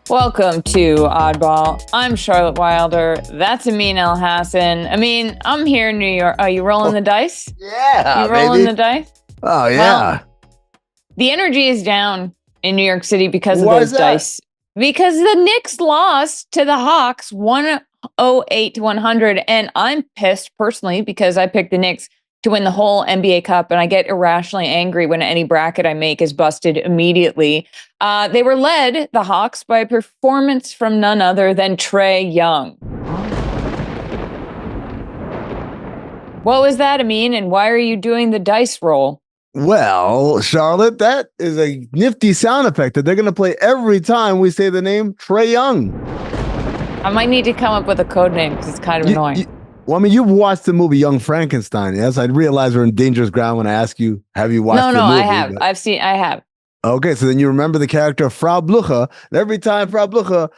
Welcome to Oddball. I'm Charlotte Wilder. That's Amin Elhassan. Amin, I'm here in New York. Are you rolling the dice? Yeah, you rolling the dice? Oh, yeah. Well, the energy is down in New York City because of Why those is that? dice. Because the Knicks lost to the Hawks 108-100, and I'm pissed personally because I picked the Knicks to win the whole NBA Cup, and I get irrationally angry when any bracket I make is busted immediately. They were led, the Hawks, by a performance from none other than Trae Young. What was that, Amin, and why are you doing the dice roll? Well, Charlotte, that is a nifty sound effect that they're going to play every time we say the name Trae Young. I might need to come up with a code name because it's kind of annoying. Well, I mean, you've watched the movie Young Frankenstein, yes? I realize we're in dangerous ground when I ask you, have you watched the movie? No, I have. I have. Okay, so then you remember the character Frau Blucher. Every time Frau Blucher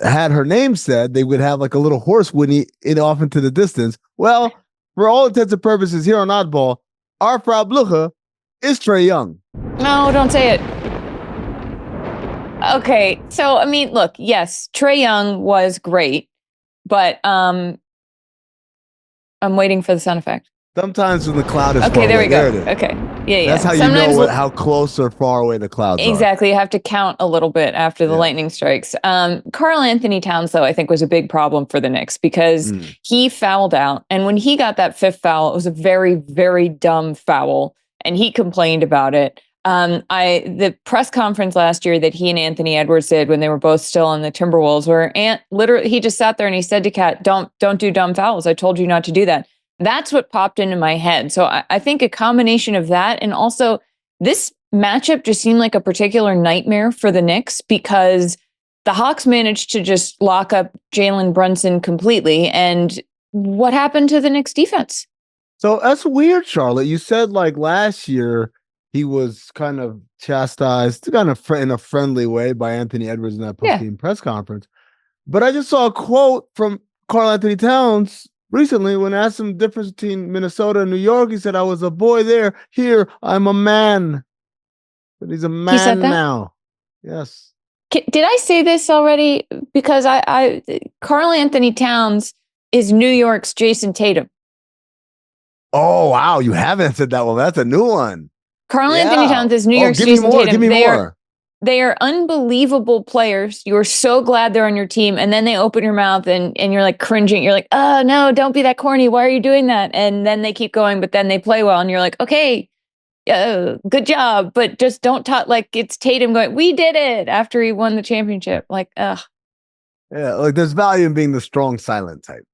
had her name said, they would have like a little horse whinny off into the distance. Well, for all intents and purposes here on Oddball, our Frau Blucher is Trae Young. No, don't say it. Okay, so I mean, look, yes, Trae Young was great, but I'm waiting for the sound effect. Sometimes when the cloud is okay, far there away. we go. There Okay, yeah. That's how Sometimes you know how close or far away the clouds are. Exactly, you have to count a little bit after the lightning strikes. Karl Anthony Towns, though, I think was a big problem for the Knicks because he fouled out, and when he got that fifth foul, it was a very, very dumb foul, and he complained about it. The press conference last year that he and Anthony Edwards did when they were both still on the Timberwolves, where literally he just sat there and he said to Cat, "Don't do dumb fouls. I told you not to do that." That's what popped into my head. So I think a combination of that and also this matchup just seemed like a particular nightmare for the Knicks because the Hawks managed to just lock up Jalen Brunson completely. And what happened to the Knicks defense? So that's weird, Charlotte. You said like last year he was kind of chastised, kind of in a friendly way by Anthony Edwards in that post-game press conference. But I just saw a quote from Karl Anthony Towns recently when I asked him the difference between Minnesota and New York. He said, "I was a boy there. Here, I'm a man." But he's a man now. Yes. Did I say this already? Because Karl Anthony Towns is New York's Jason Tatum. Oh, wow. You haven't said that one. That's a new one. Karl Anthony Towns is New York's Jason Tatum. Give me more. They are unbelievable players. You're so glad they're on your team. And then they open your mouth and you're like cringing. You're like, oh, no, don't be that corny. Why are you doing that? And then they keep going, but then they play well. And you're like, okay, good job. But just don't talk like it's Tatum going, we did it after he won the championship. Like, ugh. Yeah, like there's value in being the strong, silent type.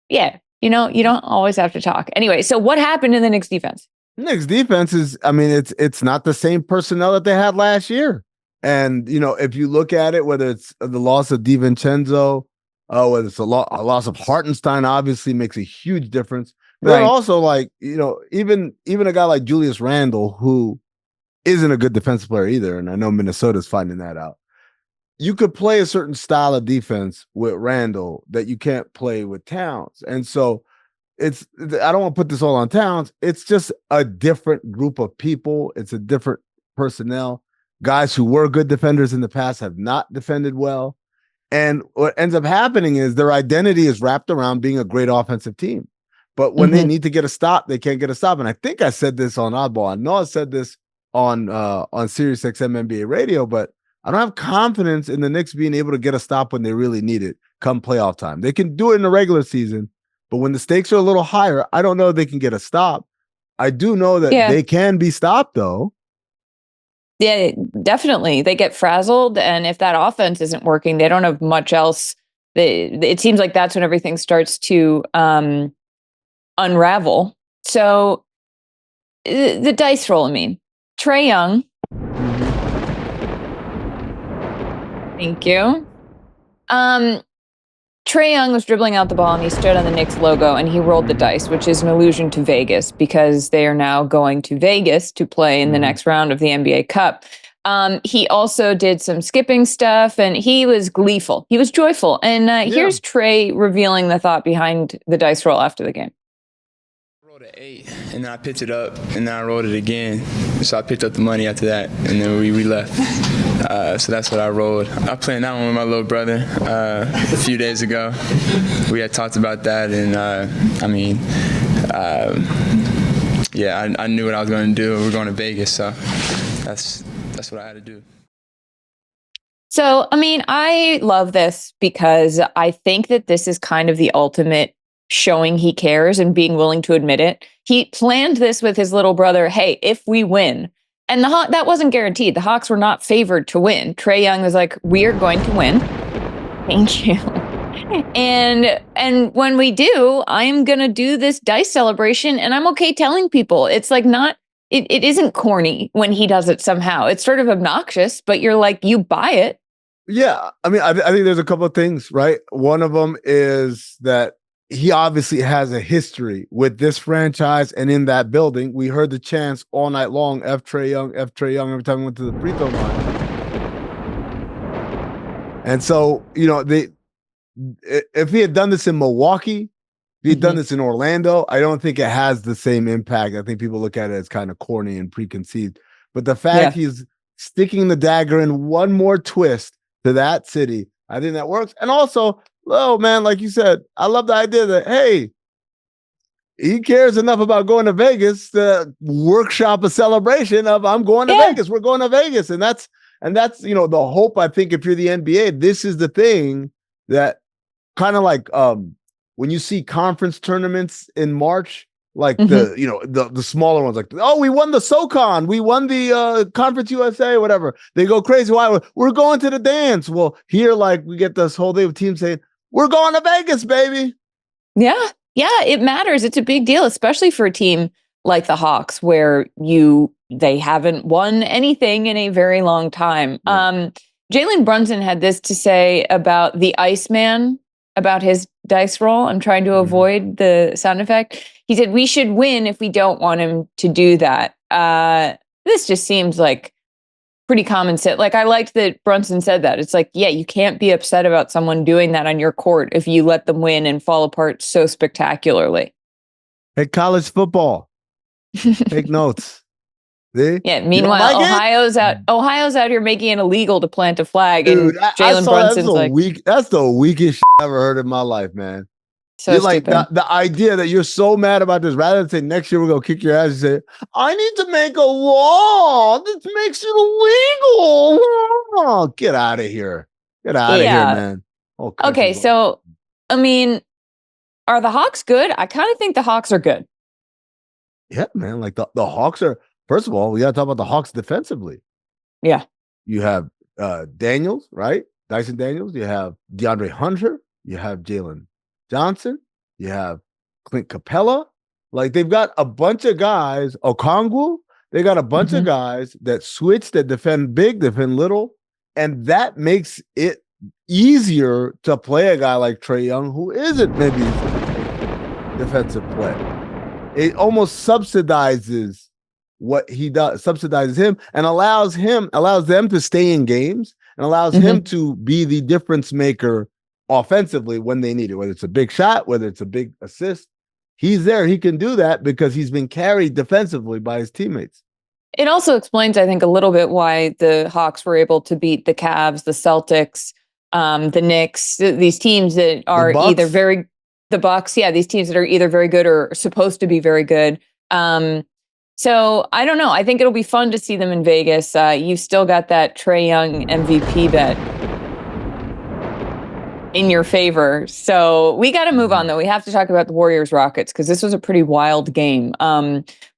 Yeah. You don't always have to talk. Anyway, so what happened in the Knicks defense? Knicks defense is, I mean, it's not the same personnel that they had last year. And, if you look at it, whether it's the loss of DiVincenzo, whether it's a loss of Hartenstein, obviously makes a huge difference. But then also, like, even a guy like Julius Randle, who isn't a good defensive player either, and I know Minnesota's finding that out. You could play a certain style of defense with Randle that you can't play with Towns. And so I don't want to put this all on Towns. It's just a different group of people. It's a different personnel. Guys who were good defenders in the past have not defended well. And what ends up happening is their identity is wrapped around being a great offensive team. But when they need to get a stop, they can't get a stop. And I think I said this on Oddball. I know I said this on Sirius XM NBA radio, but I don't have confidence in the Knicks being able to get a stop when they really need it come playoff time. They can do it in the regular season, but when the stakes are a little higher, I don't know if they can get a stop. I do know that they can be stopped, though. Yeah, definitely. They get frazzled, and if that offense isn't working, they don't have much else. It seems like that's when everything starts to unravel. So the dice roll, I mean, Trae Young. Thank you. Trae Young was dribbling out the ball and he stood on the Knicks logo and he rolled the dice, which is an allusion to Vegas because they are now going to Vegas to play in the next round of the NBA Cup. He also did some skipping stuff and he was gleeful. He was joyful. And here's Trae revealing the thought behind the dice roll after the game. rolled an 8, and then I picked it up, and then I rolled it again. So I picked up the money after that, and then we left. So that's what I rolled. I played that one with my little brother a few days ago. We had talked about that, and I knew what I was going to do. We were going to Vegas, so that's what I had to do. So, I mean, I love this because I think that this is kind of the ultimate showing he cares and being willing to admit it. He planned this with his little brother. Hey, if we win, and that wasn't guaranteed. The Hawks were not favored to win. Trae Young was like, we are going to win. Thank you. And when we do, I'm going to do this dice celebration, and I'm okay telling people. It's like it isn't corny when he does it somehow. It's sort of obnoxious, but you're like, you buy it. Yeah. I mean, I think there's a couple of things, right? One of them is that he obviously has a history with this franchise and in that building. We heard the chants all night long, F Trae Young, F Trae Young, every time we went to the free throw line. And so, if he had done this in Milwaukee, if he had done this in Orlando, I don't think it has the same impact. I think people look at it as kind of corny and preconceived. But the fact he's sticking the dagger in one more twist to that city, I think that works. And also, man, like you said, I love the idea that, hey, he cares enough about going to Vegas to workshop a celebration of I'm going to Vegas. We're going to Vegas. And that's the hope. I think if you're the NBA, this is the thing that kind of like when you see conference tournaments in March, like the smaller ones, like, oh, we won the SoCon, we won the Conference USA, whatever. They go crazy. Why? We're going to the dance. Well, here, like, we get this whole day of teams saying, we're going to Vegas, baby. Yeah, it matters. It's a big deal, especially for a team like the Hawks, where they haven't won anything in a very long time. Yeah. Jalen Brunson had this to say about the Iceman, about his dice roll. I'm trying to avoid the sound effect. He said, we should win if we don't want him to do that. This just seems like pretty common sense. Like, I liked that Brunson said that. It's like, you can't be upset about someone doing that on your court if you let them win and fall apart so spectacularly. Hey, college football. Take notes. See? Yeah. Meanwhile, Ohio's out here making it illegal to plant a flag, dude, and Jalen Brunson's like, that's the weakest shit I've ever heard in my life, man. So you're like the idea that you're so mad about this, rather than say next year we're gonna kick your ass, you say, I need to make a law that makes it illegal. Oh, get out of here. Get out of here, man. Okay, so I mean, are the Hawks good? I kind of think the Hawks are good. Yeah, man. Like the Hawks are. First of all, we got to talk about the Hawks defensively. Yeah. You have Daniels, right? Dyson Daniels. You have DeAndre Hunter. You have Jalen Johnson. You have Clint Capella. Like, they've got a bunch of guys. Okongwu. They got a bunch of guys that switch, that defend big, defend little. And that makes it easier to play a guy like Trae Young, who isn't maybe defensive play. It almost subsidizes what he does, subsidizes him, and allows them to stay in games, and allows him to be the difference maker offensively when they need it, whether it's a big shot, whether it's a big assist. He's there. He can do that because he's been carried defensively by his teammates. It also explains, I think, a little bit why the Hawks were able to beat the Cavs, the Celtics, the Knicks, these teams that are either the Bucks, these teams that are either very good or supposed to be very good. So I don't know. I think it'll be fun to see them in Vegas. You've still got that Trae Young MVP bet in your favor. So we got to move on, though. We have to talk about the Warriors-Rockets, because this was a pretty wild game.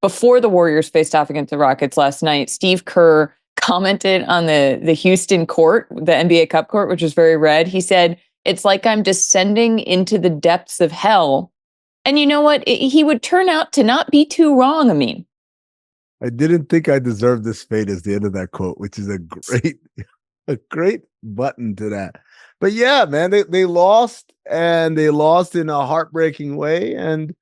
Before the Warriors faced off against the Rockets last night, Steve Kerr commented on the Houston court, the NBA Cup court, which was very red. He said, it's like I'm descending into the depths of hell. And you know what? He would turn out to not be too wrong, Amin. I didn't think I deserved this fate as the end of that quote, which is a great button to that. But yeah, man, they lost, and they lost in a heartbreaking way. And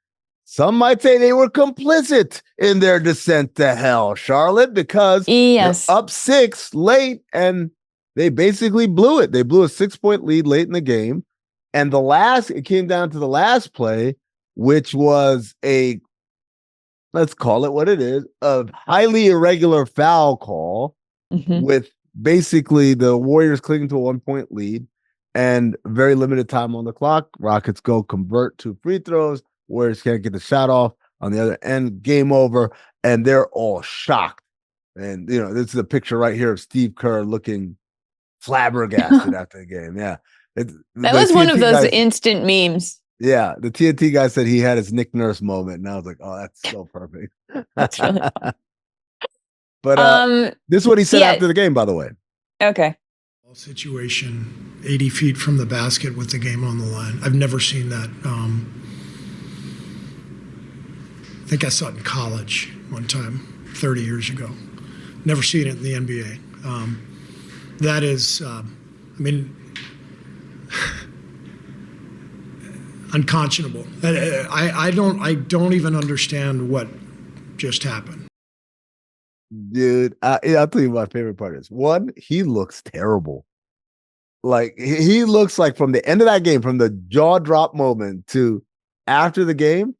some might say they were complicit in their descent to hell, Charlotte, because they're up 6 late, and they basically blew it. They blew a 6-point lead late in the game. And it came down to the last play, which was a let's call it what it is, a highly irregular foul call with basically the Warriors clinging to a 1-point lead and very limited time on the clock. Rockets go convert 2 free throws. Warriors can't get the shot off. On the other end, game over, and they're all shocked. And, this is a picture right here of Steve Kerr looking flabbergasted after the game. Yeah. That was one of those instant memes. Yeah. The TNT guy said he had his Nick Nurse moment. And I was like, oh, that's so perfect. That's really fun. But this is what he said after the game, by the way. Okay. Situation 80 feet from the basket with the game on the line. I've never seen that. I think I saw it in college one time, 30 years ago. Never seen it in the NBA. That is, unconscionable. I don't even understand what just happened. Dude, I'll tell you what my favorite part is. One, he looks terrible. Like, he looks like from the end of that game, from the jaw drop moment to after the game,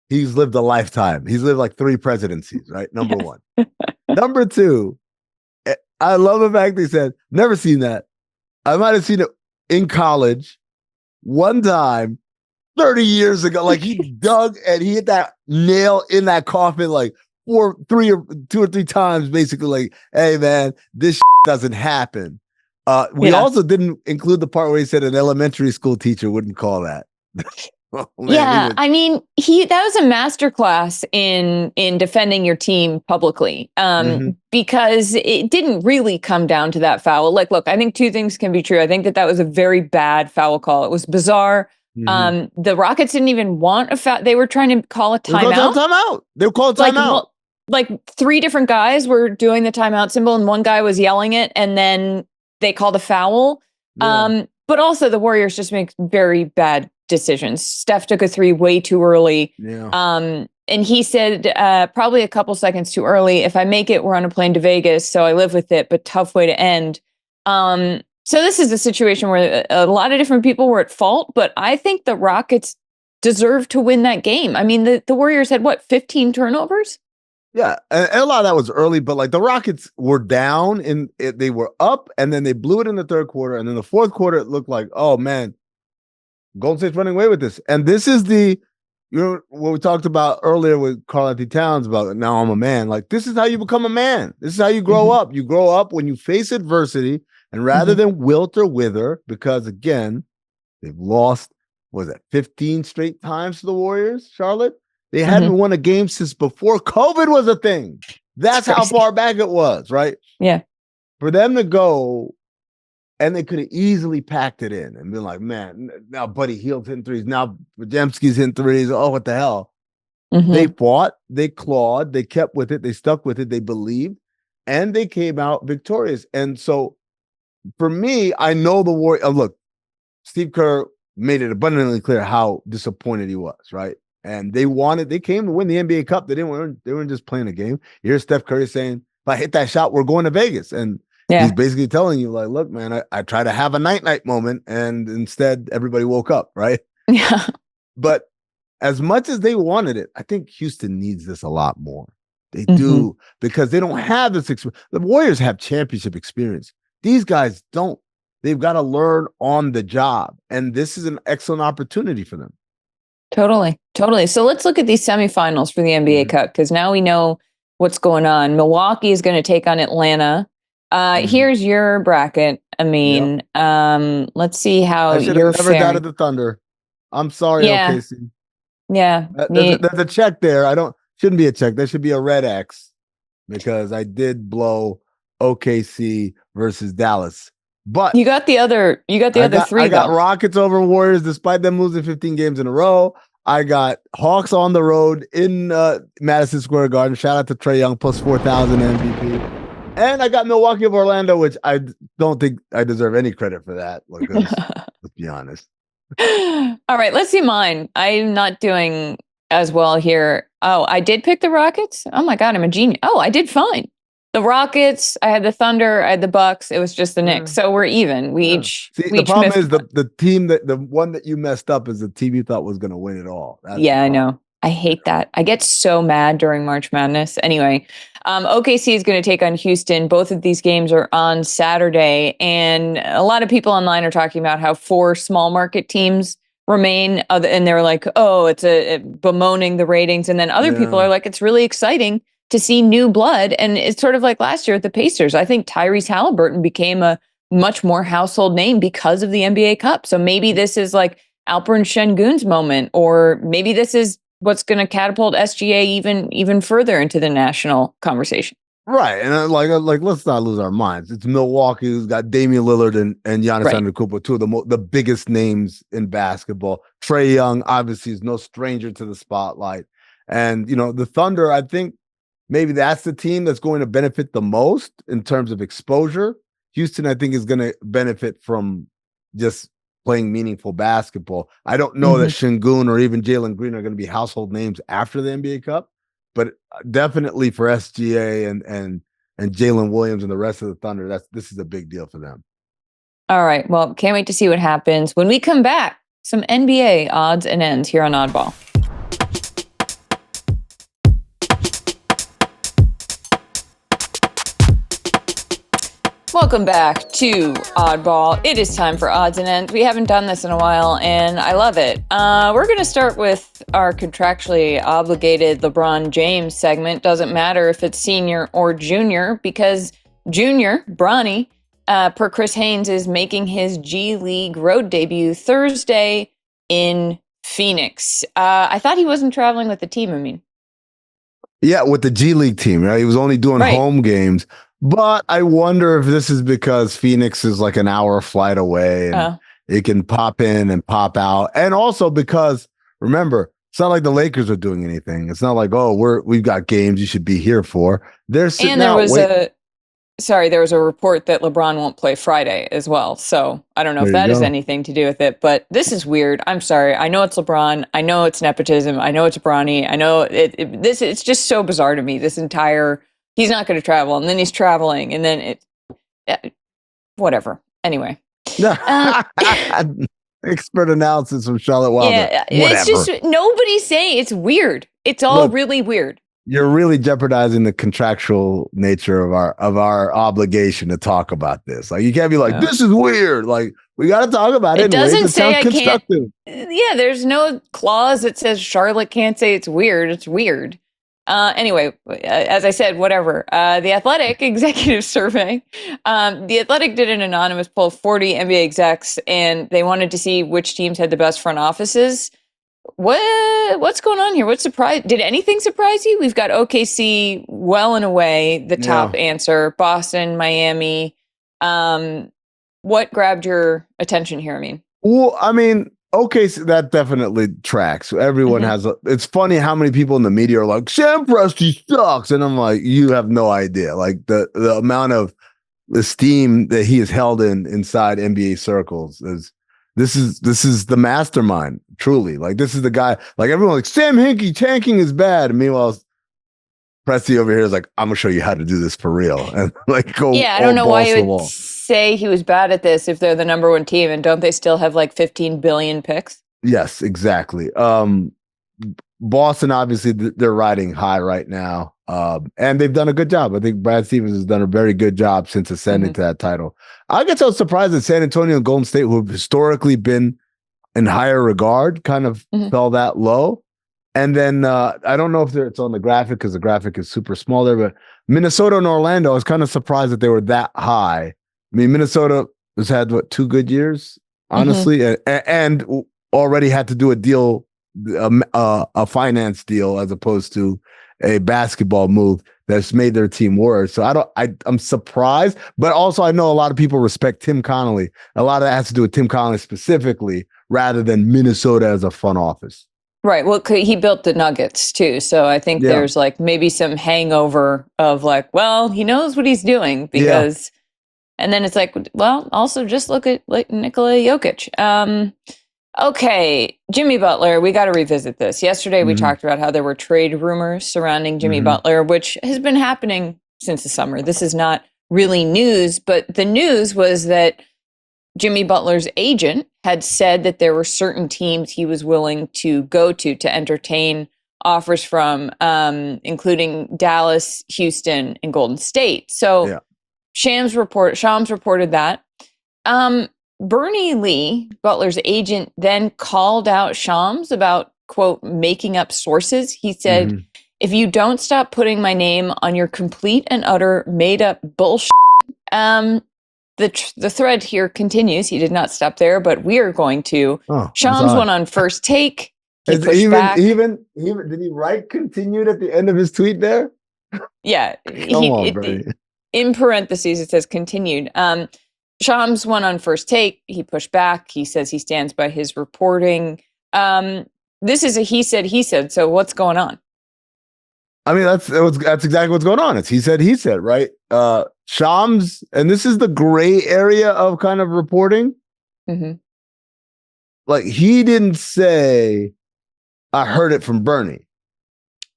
he's lived a lifetime. He's lived like 3 presidencies, right? Number one. Number two, I love the fact that he said, never seen that. I might have seen it in college one time 30 years ago. Like, he dug and he hit that nail in that coffin like 2 or 3 times, basically like, hey, man, this doesn't happen. We also didn't include the part where he said an elementary school teacher wouldn't call that. Oh, man, that was a masterclass in defending your team publicly, because it didn't really come down to that foul. Like, look, I think 2 things can be true. I think that was a very bad foul call. It was bizarre. The Rockets didn't even want a foul. They were trying to call a timeout. They were calling timeout. Like 3 different guys were doing the timeout symbol, and one guy was yelling it, and then they called a foul. Yeah. But also the Warriors just make very bad decisions. Steph took a 3 way too early. Yeah. And he said probably a couple seconds too early. If I make it, we're on a plane to Vegas, so I live with it, but tough way to end. So this is a situation where a lot of different people were at fault, but I think the Rockets deserve to win that game. I mean, the Warriors had 15 turnovers? Yeah, and a lot of that was early, but like the Rockets were down and they were up, and then they blew it in the 3rd quarter, and then the 4th quarter it looked like, oh man, Golden State's running away with this. And this is what we talked about earlier with Karl-Anthony Towns about now I'm a man. Like, this is how you become a man. This is how you grow up. You grow up when you face adversity, and rather than wilt or wither, because again, they've lost, 15 straight times to the Warriors, Charlotte? They hadn't won a game since before COVID was a thing. That's how far back it was, right? Yeah. For them to go, and they could have easily packed it in and been like, man, now Buddy Hield's hitting 3s. Now Podziemski's hitting 3s. Oh, what the hell? They fought, they clawed, they kept with it, they stuck with it, they believed, and they came out victorious. And so for me, I know the Warriors. Look, Steve Kerr made it abundantly clear how disappointed he was, right? And they came to win the NBA Cup. They weren't just playing a game. You hear Steph Curry saying, if I hit that shot, we're going to Vegas. And he's basically telling you, like, look, man, I try to have a night moment, and instead everybody woke up, right? Yeah. But as much as they wanted it, I think Houston needs this a lot more. They do, because they don't have this experience. The Warriors have championship experience. These guys don't. They've got to learn on the job. And this is an excellent opportunity for them. Totally. So let's look at these semifinals for the NBA Cup, because now we know what's going on. Milwaukee is going to take on Atlanta. Here's your bracket, Amin. Let's see how you're never doubted the Thunder. I'm sorry, OKC. Yeah. There's a check there. Shouldn't be a check. There should be a red X, because I did blow OKC versus Dallas. But you got the other 3. I got Rockets over Warriors despite them losing 15 games in a row. I got Hawks on the road in Madison Square Garden. Shout out to Trae Young, plus 4,000 MVP. And I got Milwaukee of Orlando, which I don't think I deserve any credit for that. Because, let's be honest. All right, let's see mine. I'm not doing as well here. Oh, I did pick the Rockets? Oh my God, I'm a genius. Oh, I did fine. The Rockets, I had the Thunder, I had the Bucks. It was just the Knicks. So we're even. We each. See, the problem is the team the one that you messed up is the team you thought was going to win it all. I know. I hate that. I get so mad during March Madness. Anyway, OKC is going to take on Houston. Both of these games are on Saturday. And a lot of people online are talking about how 4 small market teams remain. And they're like, oh, it's bemoaning the ratings. And then other people are like, it's really exciting to see new blood. And it's sort of like last year at the Pacers. I think Tyrese Halliburton became a much more household name because of the NBA Cup. So maybe this is like Alperen Şengün's moment, or maybe this is what's going to catapult SGA even further into the national conversation. Right. And like let's not lose our minds. It's Milwaukee, who's got Damian Lillard and Giannis Antetokounmpo, two of the biggest names in basketball. Trae Young, obviously, is no stranger to the spotlight. And, the Thunder, I think maybe that's the team that's going to benefit the most in terms of exposure. Houston, I think, is going to benefit from just playing meaningful basketball. I don't know that Şengün or even Jalen Green are going to be household names after the NBA Cup, but definitely for SGA and Jalen Williams and the rest of the Thunder, this is a big deal for them. All right. Well, can't wait to see what happens. When we come back, some NBA odds and ends here on Oddball. Welcome back to Oddball. It is time for odds and ends. We haven't done this in a while, and I love it. We're going to start with our contractually obligated LeBron James segment. Doesn't matter if it's senior or junior, because junior, Bronny, per Chris Haynes, is making his G-League road debut Thursday in Phoenix. I thought he wasn't traveling with the team, Amin. Yeah, with the G-League team, right? He was only doing home games. But I wonder if this is because Phoenix is like an hour flight away and it can pop in and pop out. And also because, remember, it's not like the Lakers are doing anything. It's not like, we've got games you should be here for. They're sitting and there was a report that LeBron won't play Friday as well. So I don't know if that has anything to do with it, but this is weird. I'm sorry. I know it's LeBron. I know it's nepotism. I know it's Bronny. I know it's just so bizarre to me. This entire, he's not going to travel, and then he's traveling, and then whatever. Anyway. Expert analysis from Charlotte Wilder. Yeah, it's just, nobody's saying, it's weird. It's all really weird. You're really jeopardizing the contractual nature of our obligation to talk about this. Like, you can't be like, this is weird. Like, we got to talk about it. It doesn't say I can't. Yeah, there's no clause that says Charlotte can't say it's weird. It's weird. Anyway, as I said, whatever. The Athletic executive survey. The Athletic did an anonymous poll of 40 NBA execs, and they wanted to see which teams had the best front offices. What's going on here? Did anything surprise you? We've got OKC well and away the top answer. Boston, Miami. What grabbed your attention here? Well, okay, so that definitely tracks. Everyone has it's funny how many people in the media are like, Sam Presti sucks. And I'm like, you have no idea. Like the amount of esteem that he is held inside NBA circles this is the mastermind, truly. Like, this is the guy, like, everyone like, Sam Hinkie tanking is bad. And meanwhile, Presti over here is like, I'm gonna show you how to do this for real. And like, I don't know why you would say he was bad at this if they're the number one team, and don't they still have like 15 billion picks? Yes, exactly. Boston, obviously, they're riding high right now, and they've done a good job. I think Brad Stevens has done a very good job since ascending to that title. I guess I was surprised that San Antonio and Golden State, who have historically been in higher regard, kind of fell that low. And then I don't know if it's on the graphic because the graphic is super small there, but Minnesota and Orlando, I was kind of surprised that they were that high. Minnesota has had, 2 good years, honestly, and already had to do a deal, a finance deal, as opposed to a basketball move that's made their team worse. So I'm surprised, but also I know a lot of people respect Tim Connolly. A lot of that has to do with Tim Connolly specifically, rather than Minnesota as a front office. Right. Well, he built the Nuggets too. So I think there's like maybe some hangover of like, well, he knows what he's doing because, and then it's like, well, also just look at like Nikola Jokic. Okay. Jimmy Butler, we got to revisit this. Yesterday, we talked about how there were trade rumors surrounding Jimmy Butler, which has been happening since the summer. This is not really news, but the news was that Jimmy Butler's agent had said that there were certain teams he was willing to go to entertain offers from, including Dallas, Houston, and Golden State. So Shams reported that. Bernie Lee, Butler's agent, then called out Shams about, quote, making up sources. He said, if you don't stop putting my name on your complete and utter made up bullshit, the thread here continues. He did not stop there, but we are going to. Shams went on First Take. He pushed back. Even did he write continued at the end of his tweet there? Yeah. In parentheses, it says continued. Shams went on First Take. He pushed back. He says he stands by his reporting. This is a he said. So what's going on? I mean, that's exactly what's going on. It's he said, right? Shams, and this is the gray area of kind of reporting. Like, he didn't say, I heard it from Bernie.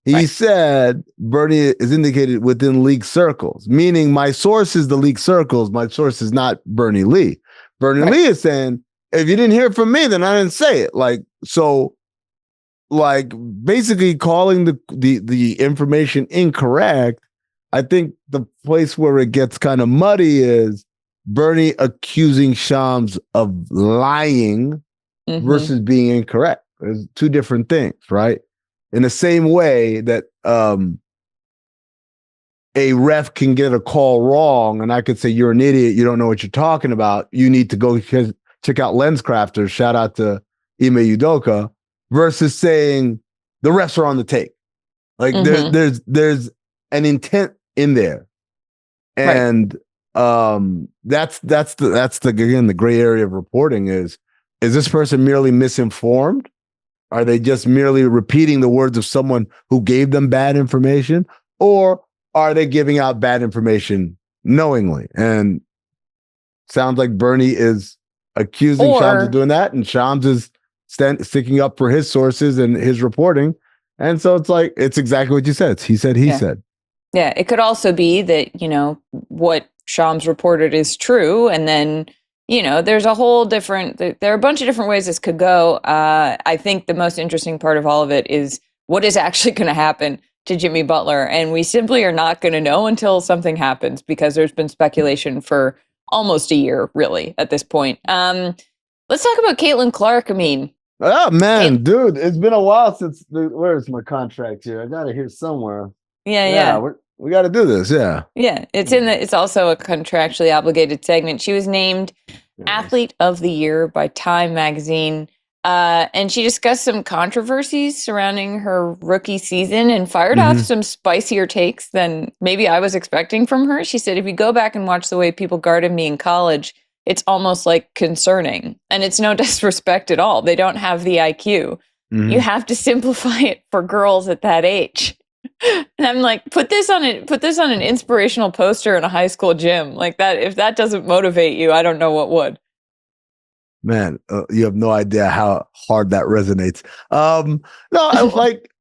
He said Bernie is indicated within league circles, meaning my source is the league circles. My source is not Bernie Lee. Bernie Lee is saying, if you didn't hear it from me, then I didn't say it. Like basically calling the information incorrect. I think the place where it gets kind of muddy is Bernie accusing Shams of lying versus being incorrect. There's two different things, right? In the same way that a ref can get a call wrong and I could say, you're an idiot, you don't know what you're talking about, you need to go check out LensCrafters, shout out to Ime Udoka, versus saying the refs are on the take. Like there's an intent in there. And that's the gray area of reporting is this person merely misinformed? Are they just merely repeating the words of someone who gave them bad information? Or are they giving out bad information knowingly? And sounds like Bernie is accusing Shams of doing that, and Shams is sticking up for his sources and his reporting. And so it's exactly what you said. He said, he said. Yeah, it could also be that, what Shams reported is true. And then, there's a whole different, there are a bunch of different ways this could go. I think the most interesting part of all of it is what is actually going to happen to Jimmy Butler. And we simply are not going to know until something happens, because there's been speculation for almost a year, really, at this point. Let's talk about Caitlin Clark, Amin. Oh, man, dude, it's been a while since, where's my contract here? I got it here somewhere. Yeah. We got to do this, yeah. Yeah, it's also a contractually obligated segment. She was named Athlete of the Year by Time Magazine, and she discussed some controversies surrounding her rookie season and fired off some spicier takes than maybe I was expecting from her. She said, if you go back and watch the way people guarded me in college, it's almost like concerning. And it's no disrespect at all. They don't have the IQ. You have to simplify it for girls at that age. And I'm like, put this on an inspirational poster in a high school gym. Like that, if that doesn't motivate you, I don't know what would. Man, you have no idea how hard that resonates.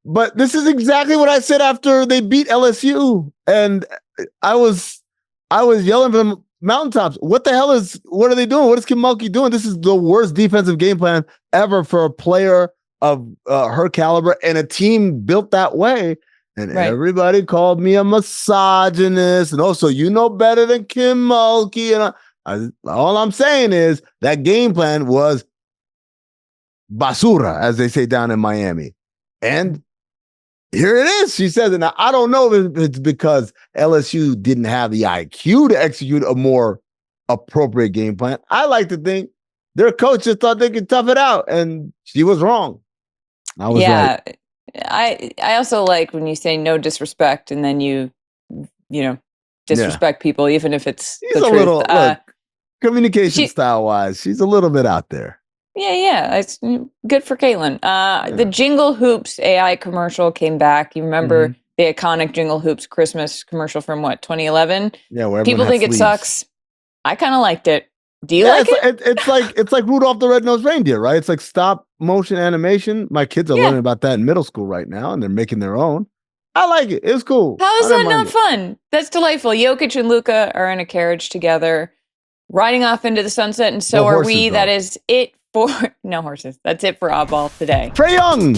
But this is exactly what I said after they beat LSU. And I was yelling from the mountaintops. What are they doing? What is Kim Mulkey doing? This is the worst defensive game plan ever for a player of her caliber and a team built that way. And everybody called me a misogynist. And also, better than Kim Mulkey. And all I'm saying is that game plan was basura, as they say down in Miami. And here it is. She says it. Now, I don't know if it's because LSU didn't have the IQ to execute a more appropriate game plan. I like to think their coach just thought they could tough it out. And she was wrong. I was right. I also like when you say no disrespect and then you disrespect people, even if it's she's the truth. Look, communication style wise, she's a little bit out there. Yeah. It's good for Caitlin. The Jingle Hoops AI commercial came back. You remember the iconic Jingle Hoops Christmas commercial from 2011? Yeah, where people think it sucks. I kind of liked it. Do you like it? It's like Rudolph the Red-Nosed Reindeer, right? It's like stop motion animation. My kids are learning about that in middle school right now, and they're making their own. I like it. It's cool. How is that not fun? That's delightful. Jokic and Luka are in a carriage together, riding off into the sunset, and so are we. Though. That is it for no horses. That's it for Oddball today. Trae Young.